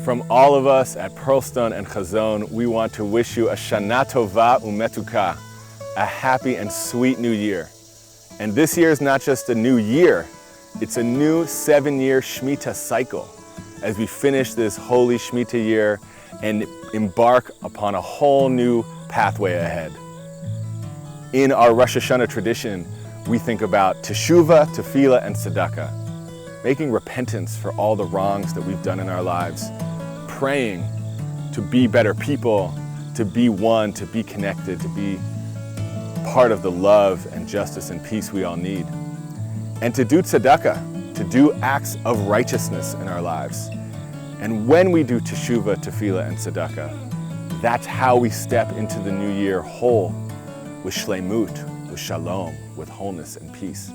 From all of us at Pearlstone and Hazon, we want to wish you a Shana Tova umetuka, a happy and sweet new year. And this year is not just a new year, it's a new 7-year Shemitah cycle as we finish this holy Shemitah year and embark upon a whole new pathway ahead. In our Rosh Hashanah tradition, we think about teshuvah, tefillah, and tzedakah, making repentance for all the wrongs that we've done in our lives, praying to be better people, to be one, to be connected, to be part of the love and justice and peace we all need, and to do tzedakah, to do acts of righteousness in our lives. And when we do teshuvah, tefillah, and tzedakah, that's how we step into the new year whole, with shleimut, with shalom, with wholeness and peace.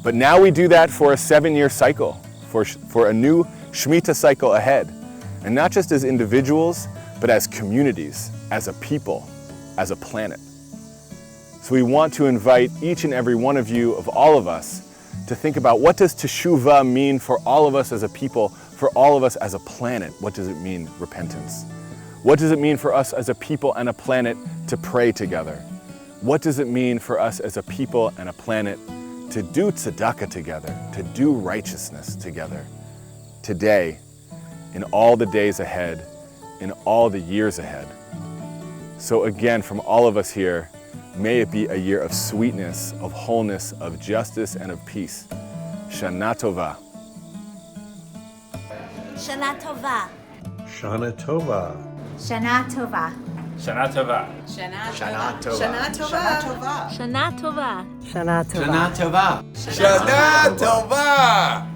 But now we do that for a 7-year cycle, for a new Shemitah cycle ahead. And not just as individuals, but as communities, as a people, as a planet. So we want to invite each and every one of you, of all of us, to think about what does teshuvah mean for all of us as a people, for all of us as a planet. What does it mean, repentance? What does it mean for us as a people and a planet to pray together? What does it mean for us as a people and a planet to do tzedakah together, to do righteousness together, today, in all the days ahead, in all the years ahead? So again, from all of us here, may it be a year of sweetness, of wholeness, of justice, and of peace. Shana Tova. Shana Tova. Shana Tova. Shana Tova. Shana Tova. Shana Tova. Shana Tova. Shana Tova. Shana Tova. Shana Tova.